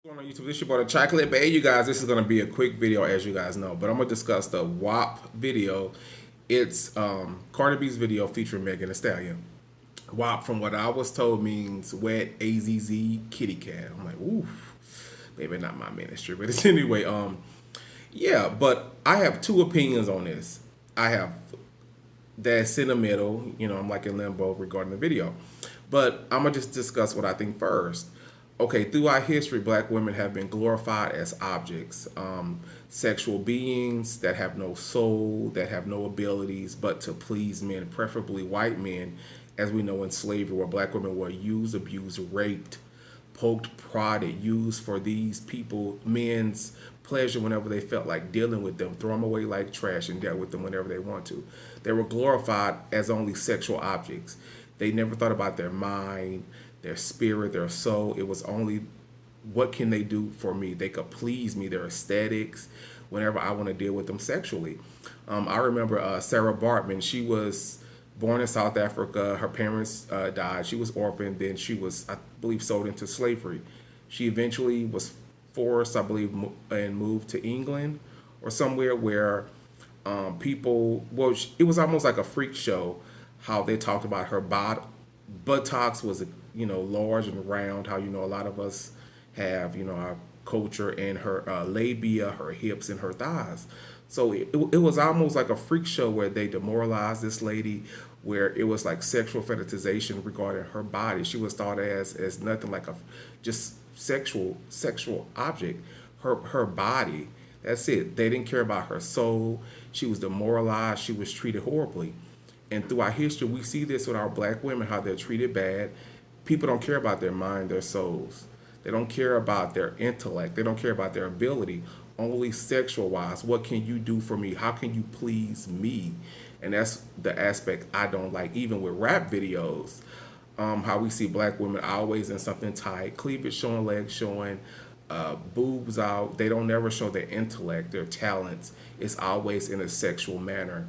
Going on YouTube, this is your boy the Chocolate Bay. You guys, this is going to be a quick video, as you guys know, but I'm going to discuss the WAP video. It's Cardi B's video featuring Megan Thee Stallion. WAP, from what I was told, means Wet AZZ Kitty Cat. I'm like, ooh, maybe not my ministry, but it's anyway. Yeah, but I have two opinions on this. I have that's in the middle. I'm like in limbo regarding the video. But I'm gonna just discuss what I think first. Okay, throughout history, black women have been glorified as objects, sexual beings that have no soul, that have no abilities but to please men, preferably white men, as we know in slavery, where black women were used, abused, raped, poked, prodded, used for these people, men's pleasure whenever they felt like dealing with them, throw them away like trash and dealt with them whenever they want to. They were glorified as only sexual objects. They never thought about their mind, their spirit, their soul. It was only what can they do for me? They could please me, their aesthetics, whenever I want to deal with them sexually. I remember Sarah Bartman. She was born in South Africa. Her parents died. She was orphaned. Then she was, I believe, sold into slavery. She eventually was forced, I believe, and moved to England or somewhere where people, well, it was almost like a freak show how they talked about her buttocks was, large and round, how, a lot of us have, our culture, and her labia, her hips, and her thighs. So it was almost like a freak show where they demoralized this lady, where it was like sexual fetishization regarding her body. She was thought as nothing like a just sexual object. Her body, that's it. They didn't care about her soul. She was demoralized. She was treated horribly. And throughout history, we see this with our black women, how they're treated bad. People don't care about their mind, their souls. They don't care about their intellect. They don't care about their ability. Only sexual wise. What can you do for me? How can you please me? And that's the aspect I don't like. Even with rap videos, how we see black women always in something tight, cleavage showing, legs showing, boobs out. They don't never show their intellect, their talents. It's always in a sexual manner.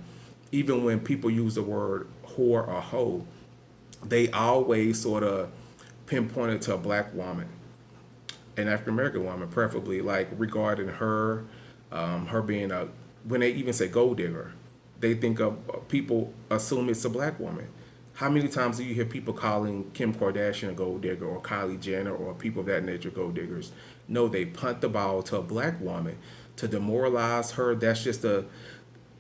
Even when people use the word whore or hoe, they always sort of pinpoint it to a black woman, an African American woman, preferably, like regarding her, her being a. When they even say gold digger, they think of people assume it's a black woman. How many times do you hear people calling Kim Kardashian a gold digger or Kylie Jenner or people of that nature gold diggers? No, they punt the ball to a black woman to demoralize her. That's just a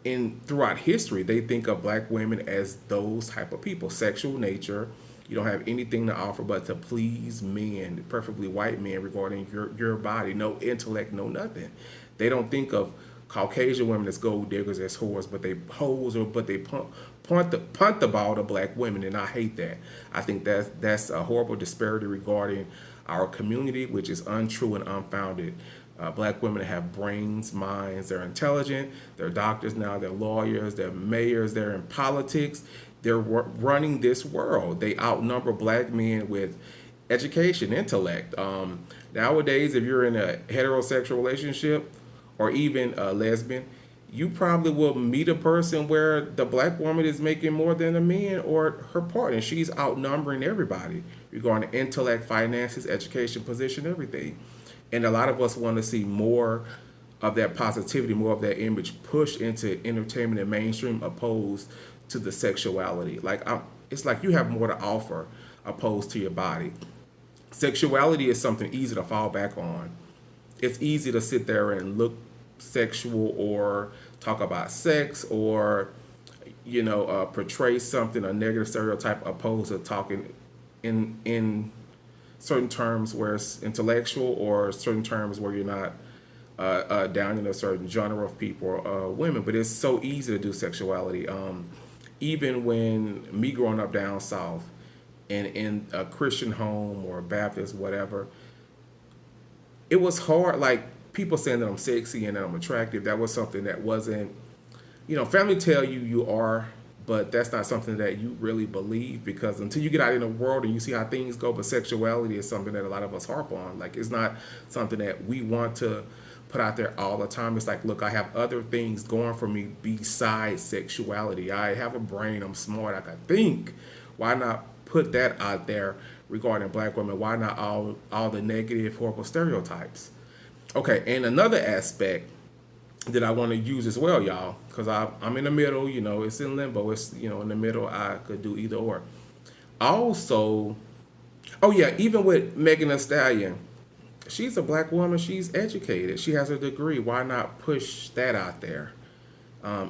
in throughout history, they think of black women as those type of people, sexual nature. You don't have anything to offer but to please men, preferably white men, regarding your body. No intellect, no nothing. They don't think of Caucasian women as gold diggers, as whores, but they pose or but they punt the ball to black women, and I hate that. I think that's a horrible disparity regarding our community, which is untrue and unfounded. Black women have brains, minds, they're intelligent, they're doctors now, they're lawyers, they're mayors, they're in politics, they're running this world. They outnumber black men with education, intellect. Nowadays, if you're in a heterosexual relationship or even a lesbian, you probably will meet a person where the black woman is making more than a man or her partner. She's outnumbering everybody regarding intellect, finances, education, position, everything. And a lot of us want to see more of that positivity, more of that image pushed into entertainment and mainstream, opposed to the sexuality. It's like you have more to offer opposed to your body. Sexuality is something easy to fall back on. It's easy to sit there and look sexual or talk about sex or portray something, a negative stereotype, opposed to talking in certain terms where it's intellectual or certain terms where you're not down in a certain genre of people or women. But it's so easy to do sexuality. Even when me growing up down south and in a Christian home or a Baptist, whatever, it was hard. Like people saying that I'm sexy and that I'm attractive, that was something that wasn't, family tell you you are, but that's not something that you really believe, because until you get out in the world and you see how things go. But sexuality is something that a lot of us harp on. Like it's not something that we want to put out there all the time. It's like, look, I have other things going for me besides sexuality. I have a brain. I'm smart. I can think. Why not put that out there regarding black women? Why not all the negative, horrible stereotypes? Okay, and another aspect that I want to use as well, y'all, because I'm in the middle. You know, it's in limbo. It's, you know, in the middle. I could do either or. Also, oh yeah, even with Megan Thee Stallion, she's a black woman. She's educated. She has a degree. Why not push that out there?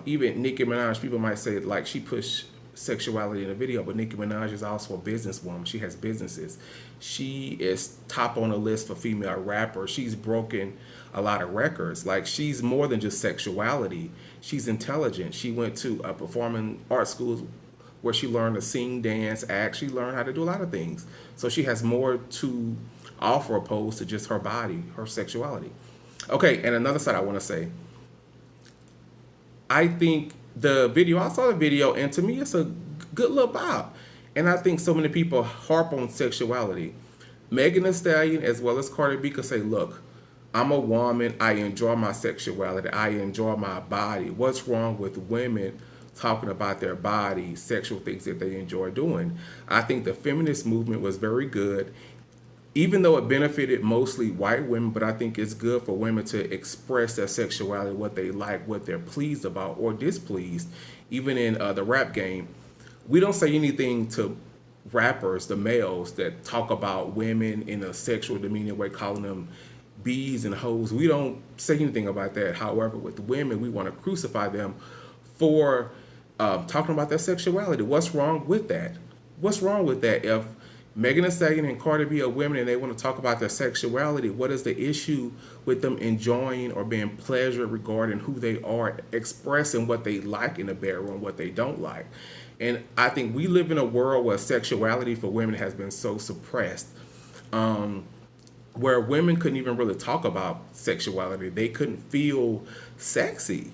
Even Nicki Minaj, people might say like she pushed sexuality in the video, but Nicki Minaj is also a businesswoman. She has businesses. She is top on the list for female rappers. She's broken a lot of records. Like she's more than just sexuality. She's intelligent. She went to a performing arts school where she learned to sing, dance, act. She learned how to do a lot of things. So she has more to offer opposed to just her body, her sexuality. Okay, and another side I want to say, I think the video, I saw the video, and to me, it's a good little bop. And I think so many people harp on sexuality. Megan Thee Stallion, as well as Cardi B, could say, look, I'm a woman. I enjoy my sexuality. I enjoy my body. What's wrong with women talking about their body, sexual things that they enjoy doing? I think the feminist movement was very good, even though it benefited mostly white women, but I think it's good for women to express their sexuality, what they like, what they're pleased about or displeased. Even in the rap game, we don't say anything to rappers, the males that talk about women in a sexual demeaning way, calling them bees and hoes. We don't say anything about that. However, with women, we want to crucify them for talking about their sexuality. What's wrong with that? What's wrong with that? If Megan Thee Stallion and Cardi B are women and they want to talk about their sexuality, what is the issue with them enjoying or being pleasured regarding who they are, expressing what they like in the bedroom, what they don't like? And I think we live in a world where sexuality for women has been so suppressed, where women couldn't even really talk about sexuality. They couldn't feel sexy.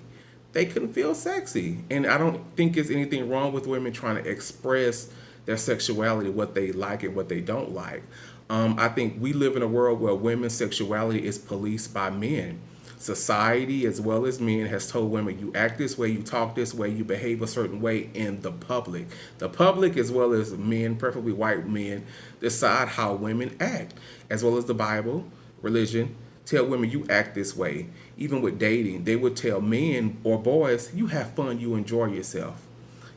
They couldn't feel sexy. And I don't think there's anything wrong with women trying to express their sexuality, what they like and what they don't like. I think we live in a world where women's sexuality is policed by men. Society, as well as men, has told women, you act this way, you talk this way, you behave a certain way in the public. The public, as well as men, preferably white men, decide how women act, as well as the Bible, religion, tell women you act this way. Even with dating, they would tell men or boys, you have fun, you enjoy yourself.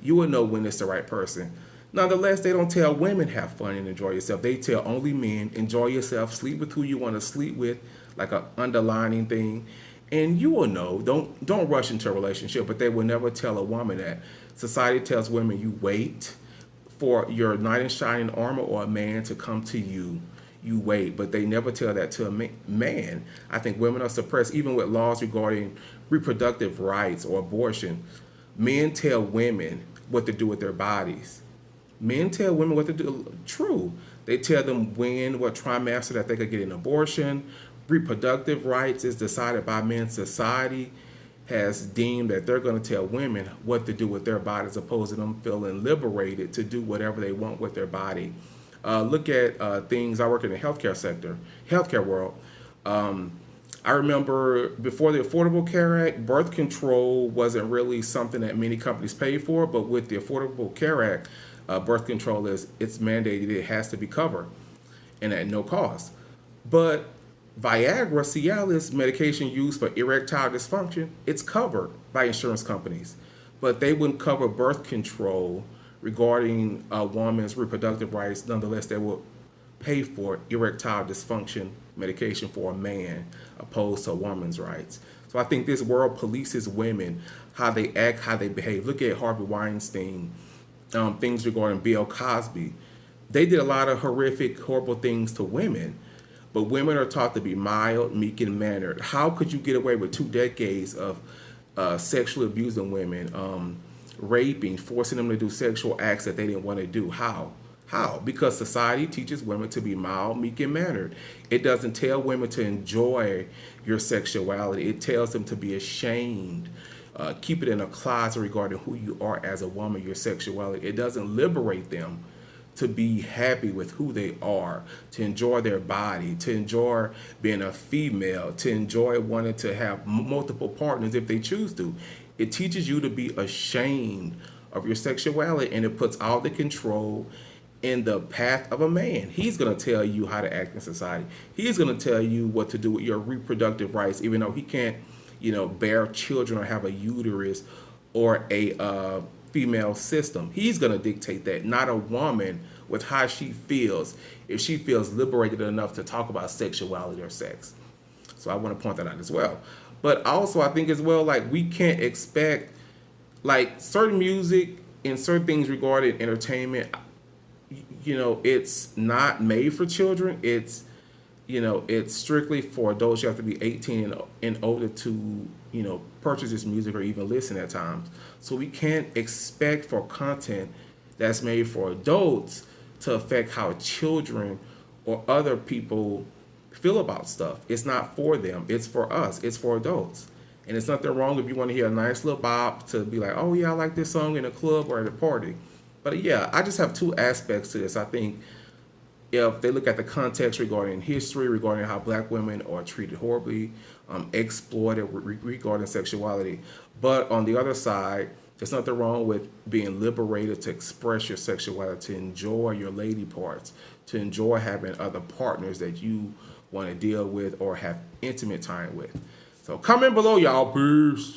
You will know when it's the right person. Nonetheless, they don't tell women have fun and enjoy yourself. They tell only men enjoy yourself, sleep with who you want to sleep with, like an underlining thing. And you will know. Don't rush into a relationship, but they will never tell a woman that. Society tells women you wait for your knight in shining armor or a man to come to you. You wait, but they never tell that to a man. I think women are suppressed, even with laws regarding reproductive rights or abortion. Men tell women what to do with their bodies. Men tell women what to do. True. They tell them when, what trimester that they could get an abortion. Reproductive rights is decided by men. Society has deemed that they're going to tell women what to do with their bodies, opposed to them feeling liberated to do whatever they want with their body. Look at things. I work in the healthcare sector, healthcare world. I remember before the Affordable Care Act, birth control wasn't really something that many companies paid for, but with the Affordable Care Act, birth control it's mandated, it has to be covered and at no cost. But Viagra, Cialis, medication used for erectile dysfunction, it's covered by insurance companies, but they wouldn't cover birth control regarding a woman's reproductive rights. Nonetheless, they will pay for erectile dysfunction medication for a man opposed to a woman's rights. So I think this world polices women, how they act, how they behave. Look at Harvey Weinstein, things regarding Bill Cosby. They did a lot of horrific, horrible things to women, but women are taught to be mild, meek, and mannered. How could you get away with 2 decades of sexually abusing women, raping, forcing them to do sexual acts that they didn't want to do? How? How? Because society teaches women to be mild, meek, and mannered. It doesn't tell women to enjoy your sexuality. It tells them to be ashamed. Keep it in a closet regarding who you are as a woman, your sexuality. It doesn't liberate them to be happy with who they are, to enjoy their body, to enjoy being a female, to enjoy wanting to have multiple partners if they choose to. It teaches you to be ashamed of your sexuality, and it puts all the control in the path of a man. He's going to tell you how to act in society. He's going to tell you what to do with your reproductive rights, even though he can't, bear children or have a uterus or a female system. He's going to dictate that, not a woman with how she feels, if she feels liberated enough to talk about sexuality or sex. So I want to point that out as well. But also, I think as well, like, we can't expect, like, certain music and certain things regarding entertainment, it's not made for children. It's strictly for adults. You have to be 18 and older to, purchase this music or even listen at times. So we can't expect for content that's made for adults to affect how children or other people feel about stuff. It's not for them. It's for us. It's for adults. And it's nothing wrong if you want to hear a nice little bop to be like, oh yeah, I like this song in a club or at a party. But yeah, I just have two aspects to this. I think if they look at the context regarding history, regarding how black women are treated horribly, exploited regarding sexuality. But on the other side, there's nothing wrong with being liberated to express your sexuality, to enjoy your lady parts, to enjoy having other partners that you want to deal with or have intimate time with. So comment below, y'all. Peace.